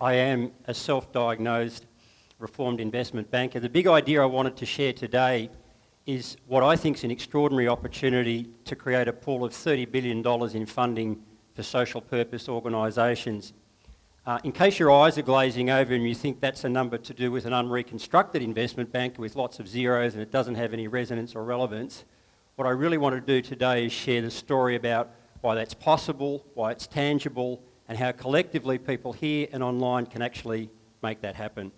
I am a self-diagnosed reformed investment banker. The big idea I wanted to share today is what I think is an extraordinary opportunity to create a pool of $30 billion in funding for social purpose organisations. In case your eyes are glazing over and you think that's a number to do with an unreconstructed investment banker with lots of zeros and it doesn't have any resonance or relevance, what I really want to do today is share the story about why that's possible, why it's tangible, and how collectively people here and online can actually make that happen.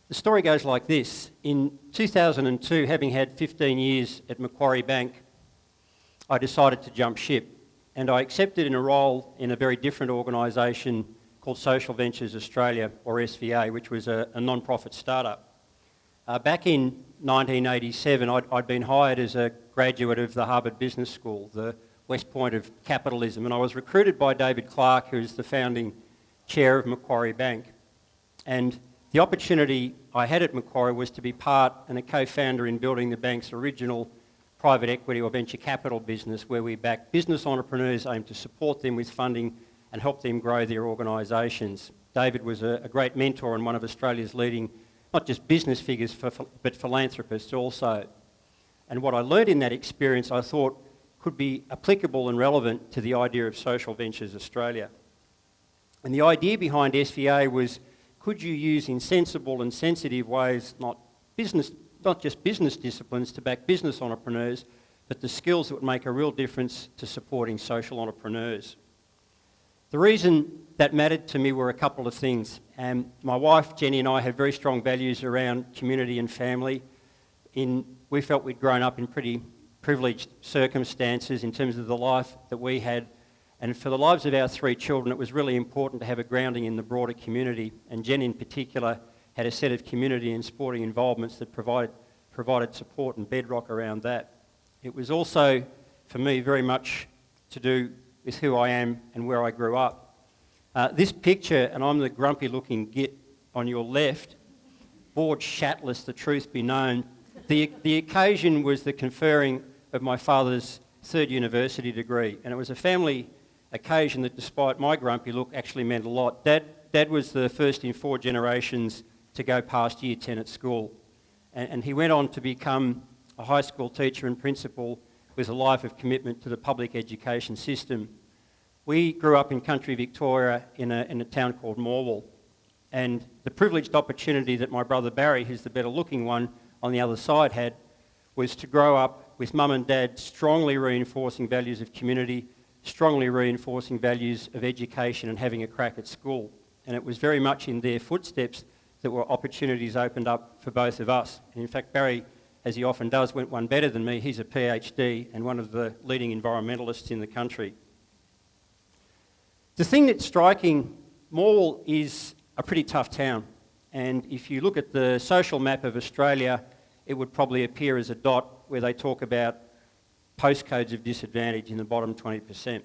The story goes like this. In 2002, having had 15 years at Macquarie Bank, I decided to jump ship, and I accepted in a role in a very different organisation called Social Ventures Australia, or SVA, which was a non-profit startup. Back in 1987, I'd been hired as a graduate of the Harvard Business School, the West Point of capitalism, and I was recruited by David Clark, who is the founding chair of Macquarie Bank. And the opportunity I had at Macquarie was to be part and a co-founder in building the bank's original private equity or venture capital business, where we back business entrepreneurs, aim to support them with funding and help them grow their organisations. David was a great mentor and one of Australia's leading, not just business figures, but philanthropists also. And what I learned in that experience, I thought, could be applicable and relevant to the idea of Social Ventures Australia. And the idea behind SVA was, could you use in sensible and sensitive ways, not just business disciplines to back business entrepreneurs, but the skills that would make a real difference to supporting social entrepreneurs. The reason that mattered to me were a couple of things. My wife, Jenny, and I had very strong values around community and family. We felt we'd grown up in pretty privileged circumstances in terms of the life that we had, and for the lives of our three children it was really important to have a grounding in the broader community, and Jen in particular had a set of community and sporting involvements that provided support and bedrock around that. It was also, for me, very much to do with who I am and where I grew up. This picture, and I'm the grumpy looking git on your left, bored shatless, the truth be known. The occasion was the conferring of my father's third university degree, and it was a family occasion that, despite my grumpy look, actually meant a lot. Dad was the first in 4 generations to go past year 10 at school, and he went on to become a high school teacher and principal with a life of commitment to the public education system. We grew up in country Victoria in a town called Morwell, and the privileged opportunity that my brother Barry, who's the better looking one on the other side, had was to grow up with mum and dad strongly reinforcing values of community, strongly reinforcing values of education and having a crack at school. And it was very much in their footsteps that were opportunities opened up for both of us. And in fact, Barry, as he often does, went one better than me. He's a PhD and one of the leading environmentalists in the country. The thing that's striking, Morwell is a pretty tough town. And if you look at the social map of Australia, it would probably appear as a dot where they talk about postcodes of disadvantage in the bottom 20%.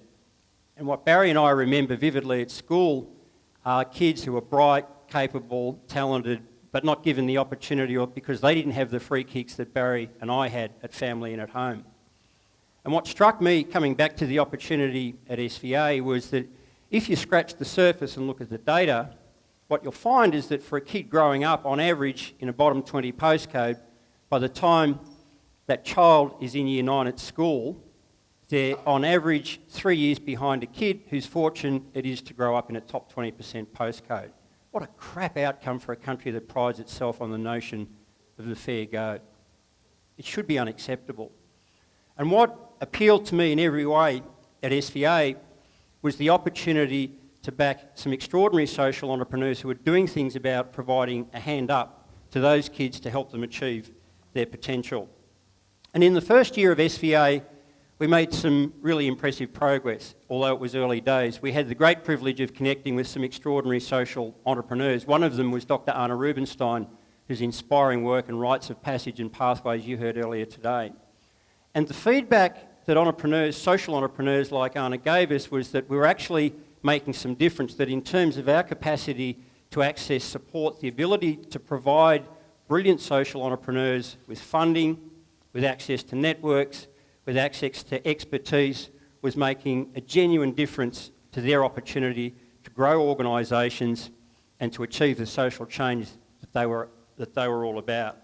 And what Barry and I remember vividly at school are kids who are bright, capable, talented, but not given the opportunity or because they didn't have the free kicks that Barry and I had at family and at home. And what struck me coming back to the opportunity at SVA was that if you scratch the surface and look at the data, what you'll find is that for a kid growing up on average in a bottom 20 postcode, by the time that child is in year 9 at school, they're on average 3 years behind a kid whose fortune it is to grow up in a top 20% postcode. What a crap outcome for a country that prides itself on the notion of the fair go. It should be unacceptable. And what appealed to me in every way at SVA was the opportunity to back some extraordinary social entrepreneurs who are doing things about providing a hand up to those kids to help them achieve their potential. And in the first year of SVA, we made some really impressive progress, although it was early days. We had the great privilege of connecting with some extraordinary social entrepreneurs. One of them was Dr. Anna Rubinstein, whose inspiring work and rites of passage and pathways you heard earlier today. And the feedback that entrepreneurs, social entrepreneurs like Anna gave us was that we were actually making some difference, that in terms of our capacity to access support, the ability to provide brilliant social entrepreneurs with funding, with access to networks, with access to expertise, was making a genuine difference to their opportunity to grow organisations and to achieve the social change that they were all about.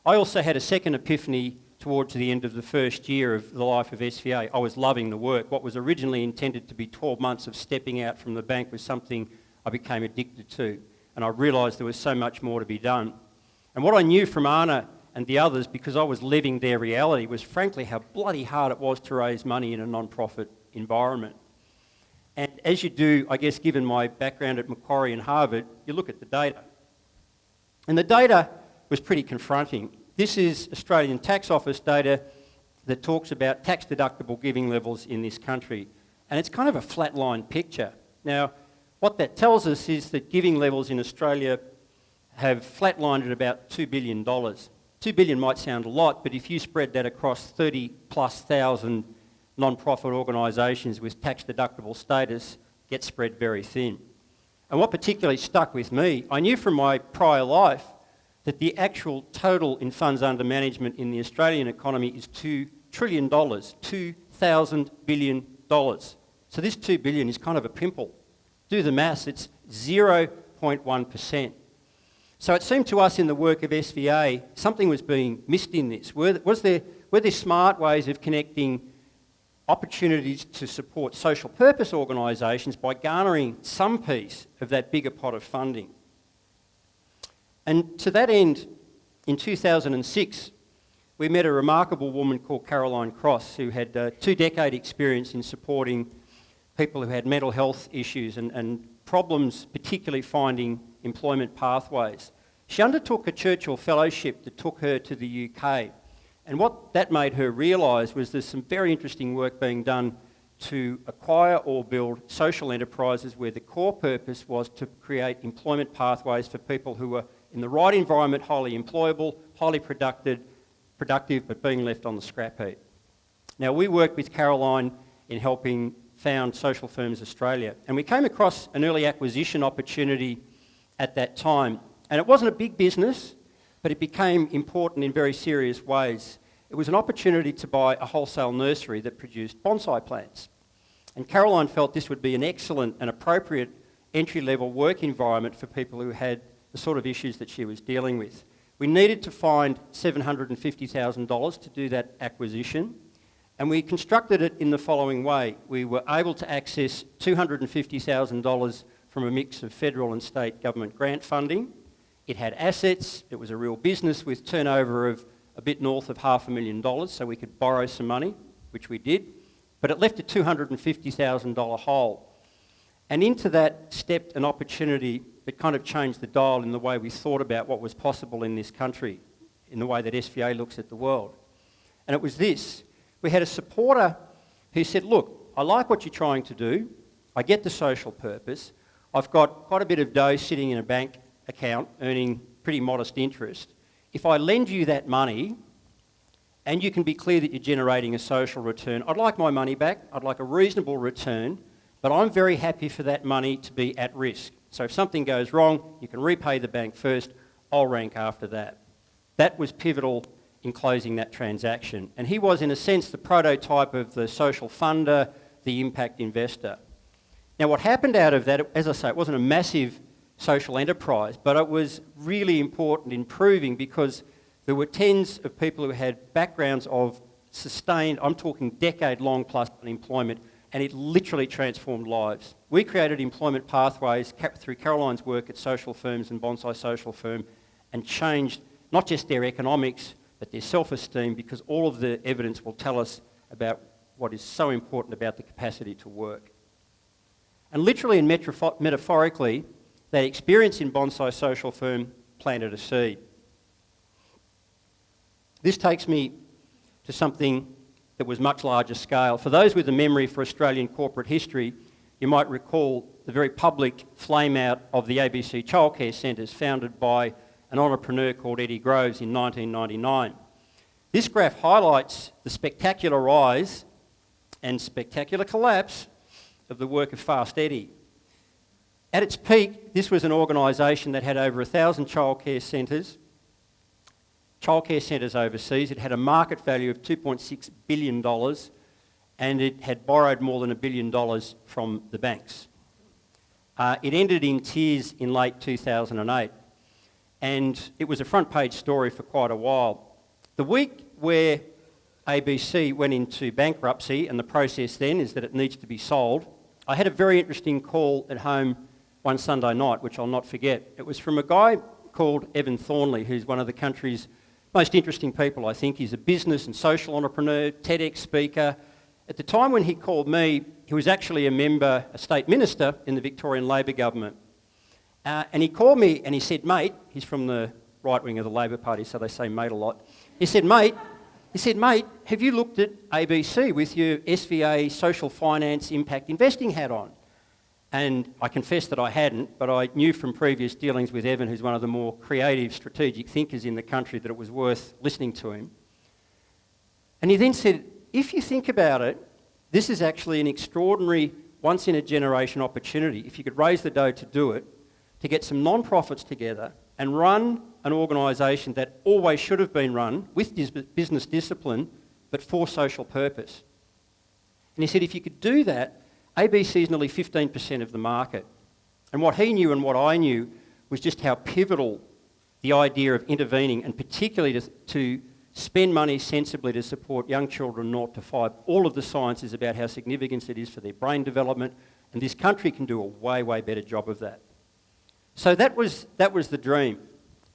I also had a second epiphany towards the end of the first year of the life of SVA. I was loving the work. What was originally intended to be 12 months of stepping out from the bank was something I became addicted to, and I realised there was so much more to be done. And what I knew from Anna and the others, because I was living their reality, was frankly how bloody hard it was to raise money in a non-profit environment. And as you do, I guess given my background at Macquarie and Harvard, you look at the data. And the data was pretty confronting. This is Australian Tax Office data that talks about tax deductible giving levels in this country. And it's kind of a flatline picture. Now, what that tells us is that giving levels in Australia have flatlined at about $2 billion. $2 billion might sound a lot, but if you spread that across 30+ thousand non-profit organisations with tax deductible status, gets spread very thin. And what particularly stuck with me, I knew from my prior life that the actual total in funds under management in the Australian economy is $2 trillion, $2,000 billion. So this $2 billion is kind of a pimple. Do the maths, it's 0.1%. So it seemed to us in the work of SVA, something was being missed in this. Were there smart ways of connecting opportunities to support social purpose organisations by garnering some piece of that bigger pot of funding? And to that end, in 2006, we met a remarkable woman called Caroline Cross, who had 2-decade experience in supporting people who had mental health issues and problems, particularly finding employment pathways. She undertook a Churchill Fellowship that took her to the UK. And what that made her realise was there's some very interesting work being done to acquire or build social enterprises where the core purpose was to create employment pathways for people who were in the right environment, highly employable, highly productive, but being left on the scrap heap. Now, we worked with Caroline in helping found Social Firms Australia, and we came across an early acquisition opportunity at that time. And it wasn't a big business, but it became important in very serious ways. It was an opportunity to buy a wholesale nursery that produced bonsai plants. And Caroline felt this would be an excellent and appropriate entry-level work environment for people who had the sort of issues that she was dealing with. We needed to find $750,000 to do that acquisition, and we constructed it in the following way. We were able to access $250,000 from a mix of federal and state government grant funding. It had assets, it was a real business with turnover of a bit north of $500,000, so we could borrow some money, which we did, but it left a $250,000 hole. And into that stepped an opportunity that kind of changed the dial in the way we thought about what was possible in this country, in the way that SVA looks at the world. And it was this. We had a supporter who said, look, I like what you're trying to do, I get the social purpose, I've got quite a bit of dough sitting in a bank account earning pretty modest interest. If I lend you that money and you can be clear that you're generating a social return, I'd like my money back, I'd like a reasonable return, but I'm very happy for that money to be at risk. So if something goes wrong, you can repay the bank first, I'll rank after that. That was pivotal in closing that transaction. And he was, in a sense, the prototype of the social funder, the impact investor. Now, what happened out of that, as I say, it wasn't a massive social enterprise, but it was really important in proving because there were tens of people who had backgrounds of sustained, I'm talking decade-long plus unemployment, and it literally transformed lives. We created employment pathways through Caroline's work at Social Firms and Bonsai Social Firm and changed not just their economics, but their self-esteem, because all of the evidence will tell us about what is so important about the capacity to work. And literally and metaphorically, that experience in Bonsai Social Firm planted a seed. This takes me to something that was much larger scale. For those with a memory for Australian corporate history, you might recall the very public flame-out of the ABC childcare centres founded by an entrepreneur called Eddie Groves in 1999. This graph highlights the spectacular rise and spectacular collapse of the work of Fast Eddie. At its peak, this was an organisation that had over 1,000 childcare centres overseas. It had a market value of $2.6 billion and it had borrowed more than $1 billion from the banks. It ended in tears in late 2008, and it was a front page story for quite a while. The week where ABC went into bankruptcy, and the process then is that it needs to be sold, I had a very interesting call at home one Sunday night, which I'll not forget. It was from a guy called Evan Thornley, who's one of the country's most interesting people, I think. He's a business and social entrepreneur, TEDx speaker. At the time when he called me, he was actually a state minister in the Victorian Labor government. And he called me and he said, mate, he's from the right wing of the Labor Party, so they say mate a lot. He said, mate, have you looked at ABC with your SVA social finance impact investing hat on? And I confess that I hadn't, but I knew from previous dealings with Evan, who's one of the more creative, strategic thinkers in the country, that it was worth listening to him. And he then said, if you think about it, this is actually an extraordinary once-in-a-generation opportunity, if you could raise the dough to do it, to get some non-profits together and run an organisation that always should have been run with business discipline, but for social purpose. And he said, if you could do that, ABC is nearly 15% of the market. And what he knew and what I knew was just how pivotal the idea of intervening, and particularly to spend money sensibly to support young children 0 to 5. All of the science is about how significant it is for their brain development, and this country can do a way, way better job of that. So that was the dream.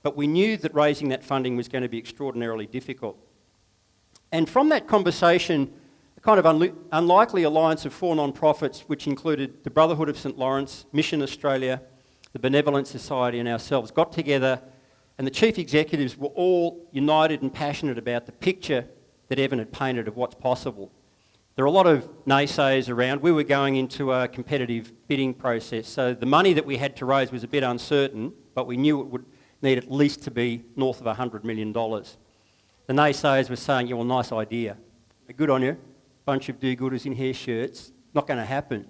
But we knew that raising that funding was going to be extraordinarily difficult. And from that conversation, a kind of unlikely alliance of 4 non-profits, which included the Brotherhood of St Lawrence, Mission Australia, the Benevolent Society and ourselves, got together, and the chief executives were all united and passionate about the picture that Evan had painted of what's possible. There are a lot of naysayers around. We were going into a competitive bidding process, so the money that we had to raise was a bit uncertain, but we knew it would need at least to be north of $100 million. The naysayers were saying, yeah, well, nice idea. Good on you. Bunch of do-gooders in hair shirts. Not going to happen.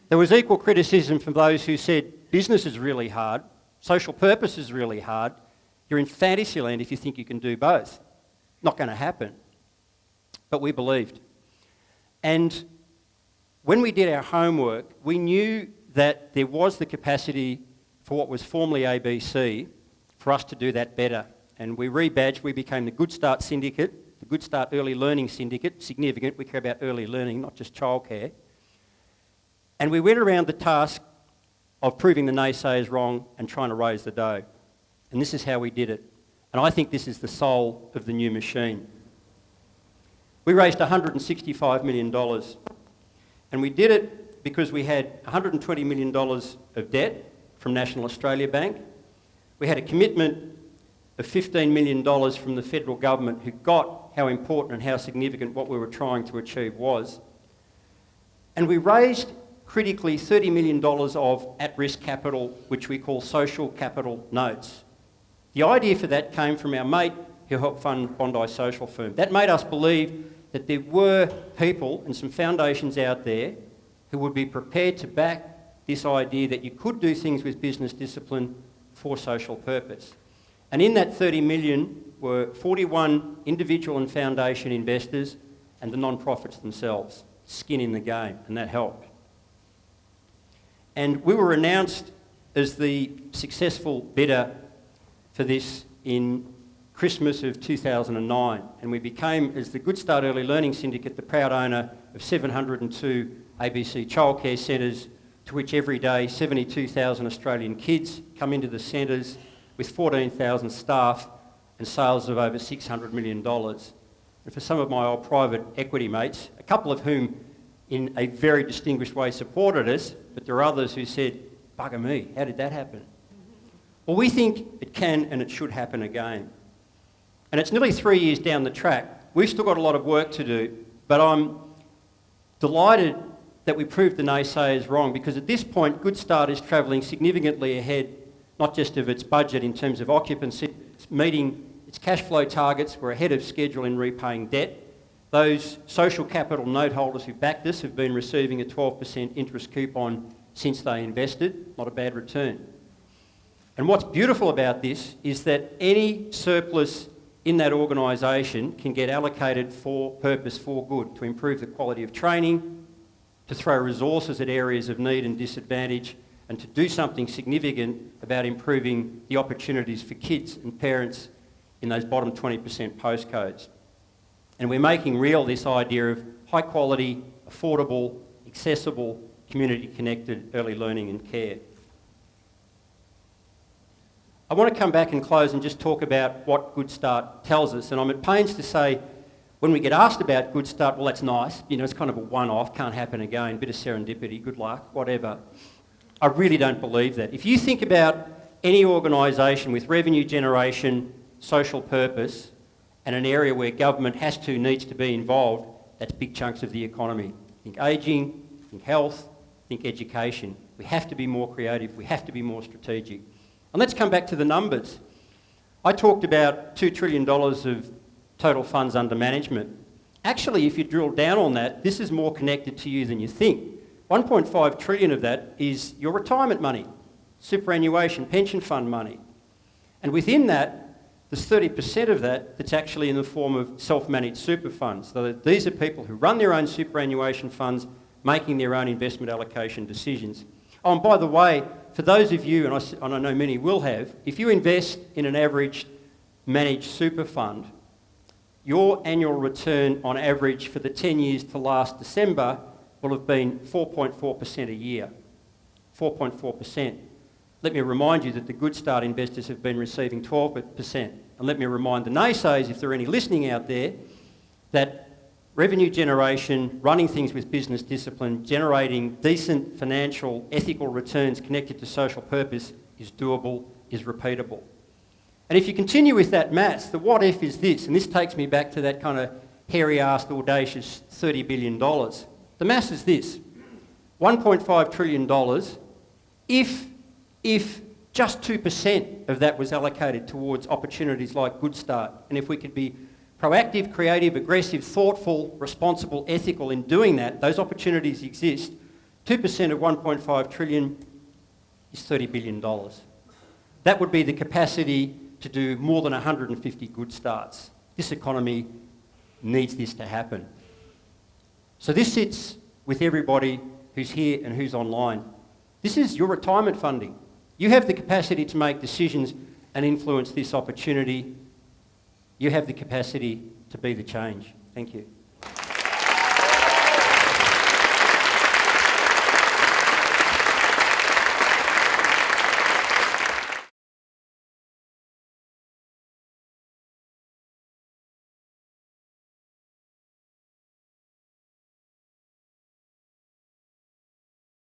There was equal criticism from those who said, business is really hard, social purpose is really hard, you're in fantasy land if you think you can do both. Not going to happen. But we believed. And when we did our homework, we knew that there was the capacity for what was formerly ABC for us to do that better. And we rebadged, we became the Good Start Syndicate, the Good Start Early Learning Syndicate, significant, we care about early learning, not just childcare. And we went around the task of proving the naysayers wrong and trying to raise the dough. And this is how we did it. And I think this is the soul of the new machine. We raised $165 million. And we did it because we had $120 million of debt from National Australia Bank. We had a commitment of $15 million from the federal government, who got how important and how significant what we were trying to achieve was. And we raised critically $30 million of at-risk capital, which we call social capital notes. The idea for that came from our mate who helped fund Bondi Social Firm. That made us believe that there were people and some foundations out there who would be prepared to back this idea that you could do things with business discipline for social purpose. And in that 30 million were 41 individual and foundation investors and the non-profits themselves, skin in the game, and that helped. And we were announced as the successful bidder for this in Christmas of 2009, and we became, as the Good Start Early Learning Syndicate, the proud owner of 702 ABC childcare centres, to which every day 72,000 Australian kids come into the centres, with 14,000 staff and sales of over $600 million. And for some of my old private equity mates, a couple of whom in a very distinguished way supported us, but there are others who said, bugger me, how did that happen? Well, we think it can and it should happen again. And it's nearly 3 years down the track. We've still got a lot of work to do, but I'm delighted that we proved the naysayers wrong, because at this point, Good Start is travelling significantly ahead, not just of its budget in terms of occupancy, it's meeting its cash flow targets, we're ahead of schedule in repaying debt. Those social capital note holders who backed us have been receiving a 12% interest coupon since they invested, not a bad return. And what's beautiful about this is that any surplus in that organisation can get allocated for purpose, for good, to improve the quality of training, to throw resources at areas of need and disadvantage, and to do something significant about improving the opportunities for kids and parents in those bottom 20% postcodes. And we're making real this idea of high quality, affordable, accessible, community connected early learning and care. I want to come back and close and just talk about what Good Start tells us. And I'm at pains to say, when we get asked about Good Start, well, that's nice. You know, it's kind of a one-off, can't happen again, bit of serendipity, good luck, whatever. I really don't believe that. If you think about any organisation with revenue generation, social purpose, and an area where government needs to be involved, that's big chunks of the economy. Think ageing, think health, think education. We have to be more creative, we have to be more strategic. And let's come back to the numbers. I talked about $2 trillion of total funds under management. Actually, if you drill down on that, this is more connected to you than you think. 1.5 trillion of that is your retirement money, superannuation, pension fund money. And within that, there's 30% of that that's actually in the form of self-managed super funds. So these are people who run their own superannuation funds, making their own investment allocation decisions. Oh, and by the way, for those of you, and I know many will have, if you invest in an average managed super fund, your annual return on average for the 10 years to last December will have been 4.4% a year. 4.4%. Let me remind you that the Good Start investors have been receiving 12%. And let me remind the naysayers, if there are any listening out there, that revenue generation, running things with business discipline, generating decent financial, ethical returns connected to social purpose is doable, is repeatable. And if you continue with that maths, the what if is this, and this takes me back to that kind of hairy-assed, audacious $30 billion. The maths is this: $1.5 trillion if just 2% of that was allocated towards opportunities like Good Start, and if we could be proactive, creative, aggressive, thoughtful, responsible, ethical in doing that, those opportunities exist. 2% of 1.5 trillion is $30 billion. That would be the capacity to do more than 150 Good Starts. This economy needs this to happen. So this sits with everybody who's here and who's online. This is your retirement funding. You have the capacity to make decisions and influence this opportunity. You have the capacity to be the change. Thank you.